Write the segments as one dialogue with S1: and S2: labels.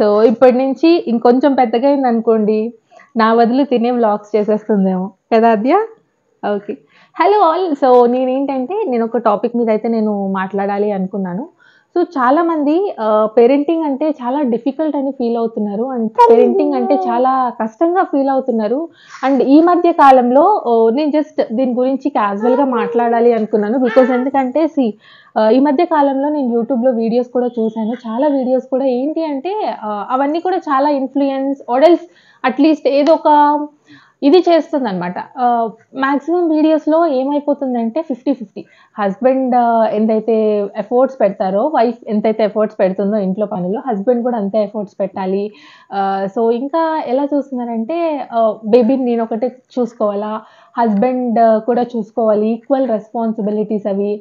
S1: So ఇప్పటి నుంచి ఇంకొంచెం పెద్దగా అయింది అనుకోండి, నా బదులు తినే వ్లాగ్స్ చేసేస్తుందేమో కదా Aadya. Okay, hello all. So నేనేంటంటే నేను ఒక టాపిక్ మీద అయితే నేను మాట్లాడాలి అనుకున్నాను. సో చాలామంది పేరెంటింగ్ అంటే చాలా డిఫికల్ట్ అని ఫీల్ అవుతున్నారు, అండ్ పేరెంటింగ్ అంటే చాలా కష్టంగా ఫీల్ అవుతున్నారు. అండ్ ఈ మధ్య కాలంలో నేను జస్ట్ దీని గురించి క్యాజువల్గా మాట్లాడాలి అనుకున్నాను. బికాజ్ ఎందుకంటే ఈ మధ్య కాలంలో నేను యూట్యూబ్లో వీడియోస్ కూడా చూశాను. చాలా వీడియోస్ కూడా ఏంటి అంటే అవన్నీ కూడా చాలా ఇన్ఫ్లుయెన్స్ ఆడల్స్ అట్లీస్ట్ ఏదో ఒక ఇది చేస్తుందనమాట. మ్యాక్సిమం వీడియోస్లో ఏమైపోతుందంటే 50-50. హస్బెండ్ ఎంతైతే ఎఫర్ట్స్ పెడతారో, వైఫ్ ఎంతైతే ఎఫర్ట్స్ పెడుతుందో ఇంట్లో పనుల్లో, హస్బెండ్ కూడా అంతే ఎఫర్ట్స్ పెట్టాలి. సో ఇంకా ఎలా చూస్తున్నారంటే బేబీని నేను ఒకటే చూసుకోవాలా, హస్బెండ్ కూడా చూసుకోవాలి, ఈక్వల్ రెస్పాన్సిబిలిటీస్ అవి.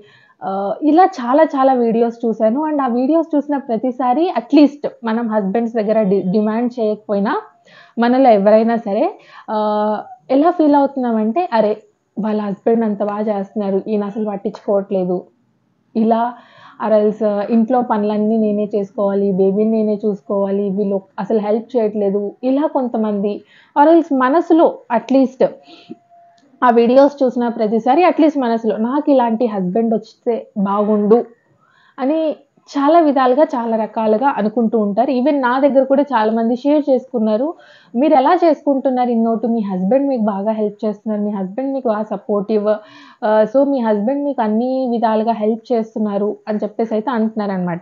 S1: ఇలా చాలా చాలా వీడియోస్ చూశాను. అండ్ ఆ వీడియోస్ చూసిన ప్రతిసారి అట్లీస్ట్ మనం హస్బెండ్స్ దగ్గర డిమాండ్ చేయకపోయినా మనలో ఎవరైనా సరే ఎలా ఫీల్ అవుతున్నామంటే, అరే వాళ్ళ హస్బెండ్ అంత బాగా చేస్తున్నారు, ఈయన అసలు పట్టించుకోవట్లేదు, ఇలా అరల్స్ ఇంట్లో పనులన్నీ నేనే చేసుకోవాలి, బేబీని నేనే చూసుకోవాలి, వీళ్ళు అసలు హెల్ప్ చేయట్లేదు, ఇలా కొంతమంది అరల్స్ మనసులో అట్లీస్ట్ ఆ వీడియోస్ చూసిన ప్రతిసారి అట్లీస్ట్ మనసులో నాకు ఇలాంటి హస్బెండ్ వస్తే బాగుండు అని చాలా విధాలుగా చాలా రకాలుగా అనుకుంటూ ఉంటారు. ఈవెన్ నా దగ్గర కూడా చాలామంది షేర్ చేసుకున్నారు. మీరు ఎలా చేసుకుంటున్నారు ఇన్నోటు, మీ హస్బెండ్ మీకు బాగా హెల్ప్ చేస్తున్నారు, మీ హస్బెండ్ మీకు బాగా సపోర్టివ్, సో మీ హస్బెండ్ మీకు అన్ని విధాలుగా హెల్ప్ చేస్తున్నారు అని చెప్పేసి అయితే అంటున్నారనమాట.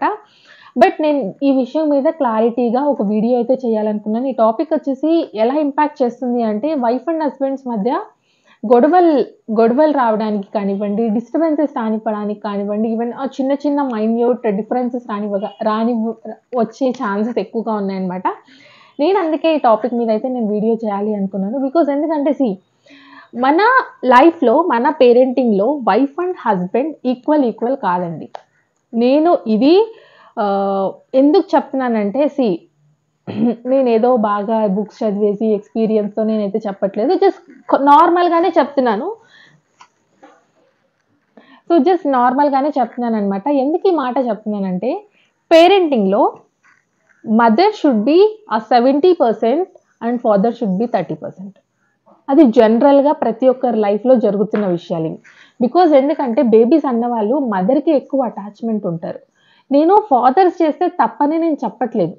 S1: బట్ నేను ఈ విషయం మీద క్లారిటీగా ఒక వీడియో అయితే చేయాలనుకున్నాను. ఈ టాపిక్ వచ్చేసి ఎలా ఇంపాక్ట్ చేస్తుంది అంటే, వైఫ్ అండ్ హస్బెండ్స్ మధ్య గొడవలు రావడానికి కానివ్వండి, డిస్టర్బెన్సెస్ రానివ్వడానికి కానివ్వండి, ఈవెన్ చిన్న చిన్న మైన్యూట్ డిఫరెన్సెస్ వచ్చే ఛాన్సెస్ ఎక్కువగా ఉన్నాయన్నమాట. నేను అందుకే ఈ టాపిక్ మీద అయితే నేను వీడియో చేయాలి అనుకున్నాను. బికాజ్ ఎందుకంటే మన లైఫ్లో, మన పేరెంటింగ్లో వైఫ్ అండ్ హస్బెండ్ ఈక్వల్ కాదండి. నేను ఇది ఎందుకు చెప్తున్నానంటే నేనేదో బాగా బుక్స్ చదివేసి ఎక్స్పీరియన్స్తో నేనైతే చెప్పట్లేదు, జస్ట్ నార్మల్గానే చెప్తున్నాను. సో జస్ట్ నార్మల్గానే చెప్తున్నాను అనమాట. ఎందుకు ఈ మాట చెప్తున్నానంటే, పేరెంటింగ్లో mother should be 70% and father should be 30%. అది జనరల్గా ప్రతి ఒక్కరి లైఫ్లో జరుగుతున్న విషయాలు. బికాజ్ ఎందుకంటే బేబీస్ అన్నవాళ్ళు మదర్కి ఎక్కువ అటాచ్మెంట్ ఉంటారు. నేను ఫాదర్స్ చేస్తే తప్పని నేను చెప్పట్లేదు.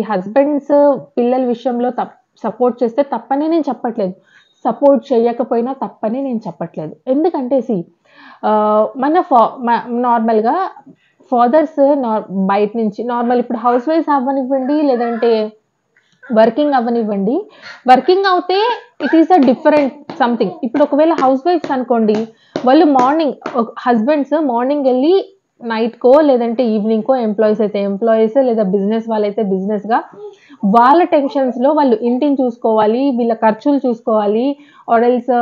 S1: హస్బెండ్స్ పిల్లల విషయంలో సపోర్ట్ చేస్తే తప్పని నేను చెప్పట్లేదు, సపోర్ట్ చేయకపోయినా తప్పని నేను చెప్పట్లేదు. ఎందుకంటే మన నార్మల్గా ఫాదర్స్ బయట నుంచి నార్మల్ ఇప్పుడు హౌస్ వైఫ్ అవ్వనివ్వండి, లేదంటే వర్కింగ్ అవ్వనివ్వండి, వర్కింగ్ అవుతే it is a different something. ఇప్పుడు ఒకవేళ హౌస్ వైఫ్స్ అనుకోండి, వాళ్ళు హస్బెండ్స్ మార్నింగ్ వెళ్ళి నైట్కో లేదంటే ఈవినింగ్కో, ఎంప్లాయీస్ అయితే ఎంప్లాయీస్, లేదా బిజినెస్ వాళ్ళైతే బిజినెస్గా వాళ్ళ టెన్షన్స్లో వాళ్ళు ఇంటిని చూసుకోవాలి, వీళ్ళ ఖర్చులు చూసుకోవాలి, ఆర్ఎల్స్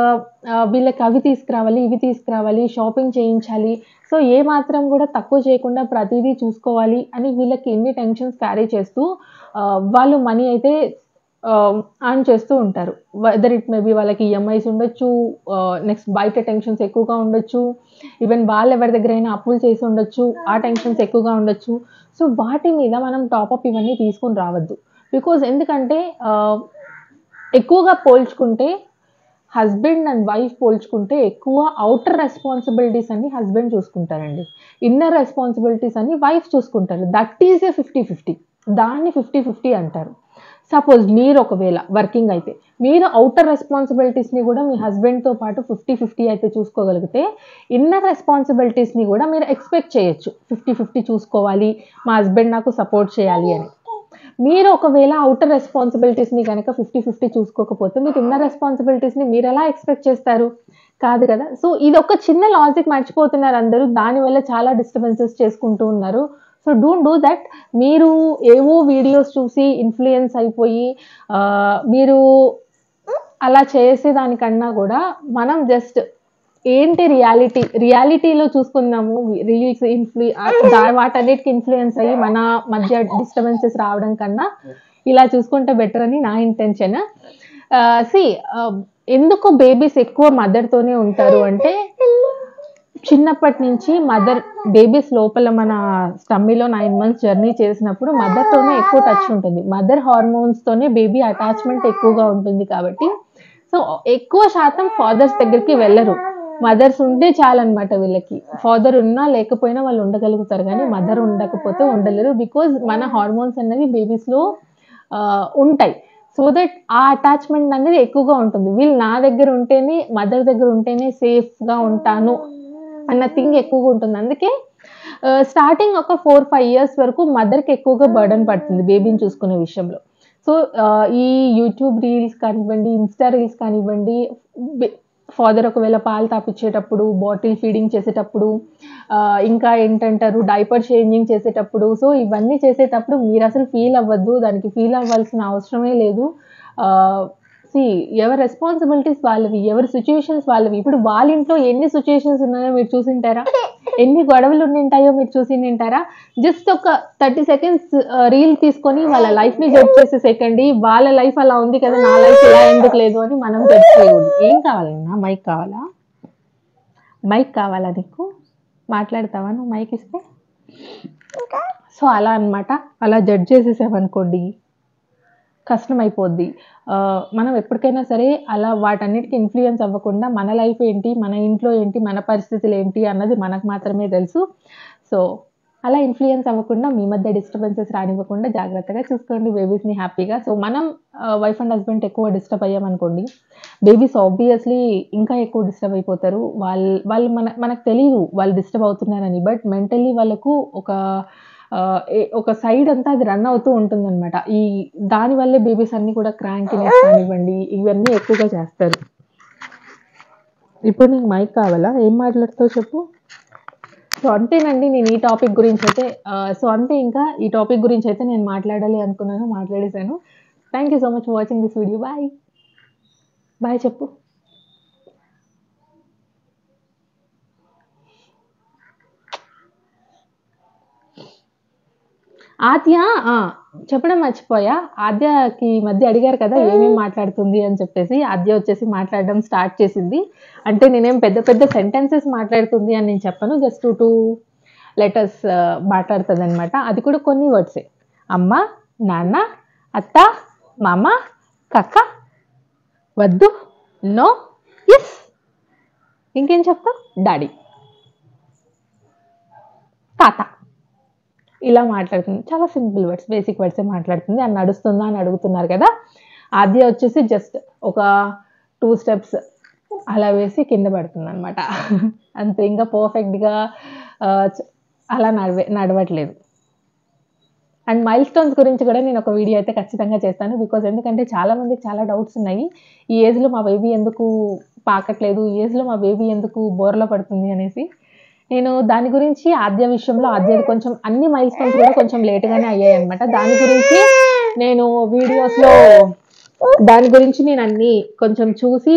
S1: వీళ్ళకి అవి తీసుకురావాలి, ఇవి తీసుకురావాలి, షాపింగ్ చేయించాలి. సో ఏ మాత్రం కూడా తక్కువ చేయకుండా ప్రతిదీ చూసుకోవాలి అని వీళ్ళకి ఎన్ని టెన్షన్స్ క్యారీ చేస్తూ వాళ్ళు మనీ అయితే ఆన్ చేస్తూ ఉంటారు. వెదర్ ఇట్ మేబీ వాళ్ళకి ఈఎంఐస్ ఉండొచ్చు, నెక్స్ట్ బయట టెన్షన్స్ ఎక్కువగా ఉండొచ్చు, ఈవెన్ వాళ్ళు ఎవరి దగ్గరైనా అప్పులు చేసి ఉండొచ్చు, ఆ టెన్షన్స్ ఎక్కువగా ఉండొచ్చు. సో వాటి మీద మనం టాపప్ ఇవన్నీ తీసుకొని రావద్దు. బికాజ్ ఎందుకంటే ఎక్కువగా పోల్చుకుంటే హస్బెండ్ అండ్ వైఫ్ పోల్చుకుంటే ఎక్కువ అవుటర్ రెస్పాన్సిబిలిటీస్ అన్ని హస్బెండ్ చూసుకుంటారండి, ఇన్నర్ రెస్పాన్సిబిలిటీస్ అన్ని వైఫ్ చూసుకుంటారు. That is a 50-50. దాన్ని 50-50 అంటారు. సపోజ్ మీరు ఒకవేళ వర్కింగ్ అయితే మీరు అవుటర్ రెస్పాన్సిబిలిటీస్ని కూడా మీ హస్బెండ్తో పాటు 50-50 అయితే చూసుకోగలిగితే, ఇన్నర్ రెస్పాన్సిబిలిటీస్ని కూడా మీరు ఎక్స్పెక్ట్ చేయొచ్చు, 50-50 చూసుకోవాలి, మా హస్బెండ్ నాకు సపోర్ట్ చేయాలి అని. మీరు ఒకవేళ అవుటర్ రెస్పాన్సిబిలిటీస్ని కనుక 50-50 చూసుకోకపోతే మీరు ఇన్నర్ రెస్పాన్సిబిలిటీస్ని మీరు ఎలా ఎక్స్పెక్ట్ చేస్తారు? కాదు కదా. సో ఇది ఒక చిన్న లాజిక్ మర్చిపోతున్నారు అందరూ, దానివల్ల చాలా డిస్టర్బెన్సెస్ చేసుకుంటూ ఉన్నారు. So don't do that. మీరు ఏవో వీడియోస్ చూసి ఇన్ఫ్లుయెన్స్ అయిపోయి మీరు అలా చేసేదానికన్నా కూడా మనం జస్ట్ ఏంటి రియాలిటీలో చూసుకుందాము. రీల్స్ వాటన్నిటికి ఇన్ఫ్లుయెన్స్ అయ్యి మన మధ్య డిస్టర్బెన్సెస్ రావడం కన్నా ఇలా చూసుకుంటే బెటర్ అని నా ఇంటెన్షన్. ఎందుకు బేబీస్ ఎక్కువ మదర్తోనే ఉంటారు అంటే, చిన్నప్పటి నుంచి మదర్ బేబీస్ లోపల మన స్టమ్మీలో 9 మంత్స్ జర్నీ చేసినప్పుడు మదర్‌తోనే ఎక్కువ టచ్ ఉంటుంది. మదర్ హార్మోన్స్‌తోనే బేబీ అటాచ్‌మెంట్ ఎక్కువగా ఉంటుంది కాబట్టి, సో, ఎక్కువ శాతం ఫాదర్స్ దగ్గరికి వెళ్ళరు. మదర్స్ ఉంటే చాలన్నమాట వీళ్ళకి. ఫాదర్ ఉన్నా లేకపోయినా వాళ్ళు ఉండగలుగుతారు గానీ, మదర్ ఉండకపోతే ఉండలేరు. బికాజ్ మన హార్మోన్స్ అనేవి బేబీస్‌లో ఉంటాయి. సో దట్ ఆ అటాచ్‌మెంట్ అనేది ఎక్కువగా ఉంటుంది. వీళ్ళు నా దగ్గర ఉంటేనే, మదర్ దగ్గర ఉంటేనే సేఫ్‌గా ఉంటాను అన్న థింగ్ ఎక్కువగా ఉంటుంది. అందుకే స్టార్టింగ్ ఒక 4, 5 ఇయర్స్ వరకు మదర్‌కి ఎక్కువగా బర్డెన్ పడుతుంది బేబీని చూసుకునే విషయంలో. సో, ఈ యూట్యూబ్ రీల్స్ కానివ్వండి, ఇన్‌స్టా రీల్స్ కానివ్వండి, బె ఫాదర్ ఒకవేళ పాలు తాపిచ్చేటప్పుడు, బాటిల్ ఫీడింగ్ చేసేటప్పుడు, ఇంకా ఏంటంటారు డైపర్ చేంజింగ్ చేసేటప్పుడు, సో, ఇవన్నీ చేసేటప్పుడు మీరసలు ఫీల్ అవ్వద్దు. దానికి ఫీల్ అవ్వాల్సిన అవసరమే లేదు. సీ ఎవరి రెస్పాన్సిబిలిటీస్ వాళ్ళవి. ఎవరి సిట్యుయేషన్స్ వాళ్ళవి. ఇప్పుడు వాళ్ళ ఇంట్లో ఎన్ని సిట్యుయేషన్స్ ఉన్నాయో మీరు చూసుంటారా? ఎన్ని గొడవలు ఉండింటాయో మీరు చూసిండింటారా? జస్ట్ ఒక 30 సెకండ్స్ రీల్ తీసుకొని వాళ్ళ లైఫ్‌ని జడ్జ్ చేసేసేకండి. వాళ్ళ లైఫ్ అలా ఉంది కదా! నా లైఫ్ ఇలా ఎందుకు లేదు అని మనం జడ్జ్ చేయకూడదు. ఏం కావాలన్నా? మైక్ కావాలా? మైక్ కావాలా నీకు? మాట్లాడతావా నువ్వు మైక్ ఇస్తే? సో, అలా అన్నమాట. అలా జడ్జ్ చేసేసామనుకోండి కష్టమైపోద్ది. మనం ఎప్పటికైనా సరే అలా వాటన్నిటికి ఇన్‌ఫ్లూయెన్స్ అవ్వకుండా మన లైఫ్ ఏంటి, మన ఇంట్లో ఏంటి, మన పరిస్థితులేంటి అన్నది మనకు మాత్రమే తెలుసు. సో, అలా ఇన్‌ఫ్లూయెన్స్ అవ్వకుండా మీ మధ్య డిస్టర్బెన్సెస్ రానివ్వకుండా జాగ్రత్తగా చూసుకోండి బేబీస్‌ని హ్యాపీగా. సో, మనం వైఫ్ అండ్ హస్బెండ్ ఎక్కువ డిస్టర్బ్ అయ్యామనుకోండి, బేబీస్ ఆబ్వియస్‌లీ ఇంకా ఎక్కువ డిస్టర్బ్ అయిపోతారు. వాళ్ళు మనకు తెలీదు వాళ్ళు డిస్టర్బ్ అవుతున్నారని. బట్ మెంటల్లీ వాళ్ళకు ఒక సైడ్ అంతా అది రన్ అవుతూ ఉంటుందనమాట. దానివల్లే బేబీస్ అన్నీ కూడా క్రాంకీనెస్ కానివ్వండి, ఇవన్నీ ఎక్కువగా చేస్తారు. ఇప్పుడు నీకు మైక్ కావాలా? ఏం మాట్లాడతావు చెప్పు? సో, అంతేనండి. నేను ఈ టాపిక్ గురించైతే సో, అంతే ఇంకా ఈ టాపిక్ గురించైతే నేను మాట్లాడాలి అనుకున్నాను. మాట్లాడేశాను. Thank you so much for watching this video. Bye. Bye చెప్పు. ఆద్య చెప్పడం మర్చిపోయా. ఆద్యకి ఈ మధ్య అడిగారు కదా! ఏమేమి మాట్లాడుతుంది అని చెప్పేసి. ఆద్య వచ్చేసి మాట్లాడడం స్టార్ట్ చేసింది. అంటే నేనేం పెద్ద పెద్ద సెంటెన్సెస్ మాట్లాడుతుంది అని నేను చెప్పను. జస్ట్ 2 లెటర్స్ మాట్లాడుతదనమాట. అది కూడా కొన్ని వర్డ్సే. అమ్మ, నాన్న, అత్త, మామ, కక్క, వద్దు, నో, యెస్. ఇంకేం చెప్తావు? డాడీ, తాత. ఇలా మాట్లాడుతుంది. చాలా సింపుల్ వర్డ్స్, బేసిక్ వర్డ్సే మాట్లాడుతుంది. అది నడుస్తుందా అని అడుగుతున్నారు కదా! ఆద్య వచ్చేసి జస్ట్ ఒక 2 స్టెప్స్ అలా వేసి కింద పడుతుందనమాట. అంతే. ఇంకా పర్ఫెక్ట్‌గా అలా నడవట్లేదు. అండ్ మైల్‌స్టోన్స్ గురించి కూడా నేను ఒక వీడియో అయితే ఖచ్చితంగా చేస్తాను. బికాజ్ ఎందుకంటే చాలా మందికి చాలా డౌట్స్ ఉన్నాయి. ఈ ఏజ్‌లో మా బేబీ ఎందుకు పాకట్లేదు? ఈ ఏజ్‌లో మా బేబీ ఎందుకు బోర్ల పడుతుంది అనేసి. నేను దాని గురించి ఆద్య విషయంలో ఆద్యది కొంచెం అన్ని మైల్‌స్టోన్స్ కూడా కొంచెం లేట్‌గానే అయ్యాయన్నమాట. దాని గురించి నేను వీడియోస్‌లో దాని గురించి నేను అన్నీ కొంచెం చూసి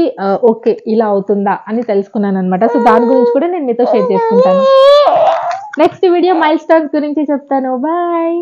S1: ఓకే. ఇలా అవుతుందా అని తెలుసుకున్నానన్నమాట. సో, దాని గురించి కూడా నేను మీతో షేర్ చేసుకుంటాను. నెక్స్ట్ వీడియో మైల్‌స్టోన్స్ గురించి చెప్తాను. బాయ్.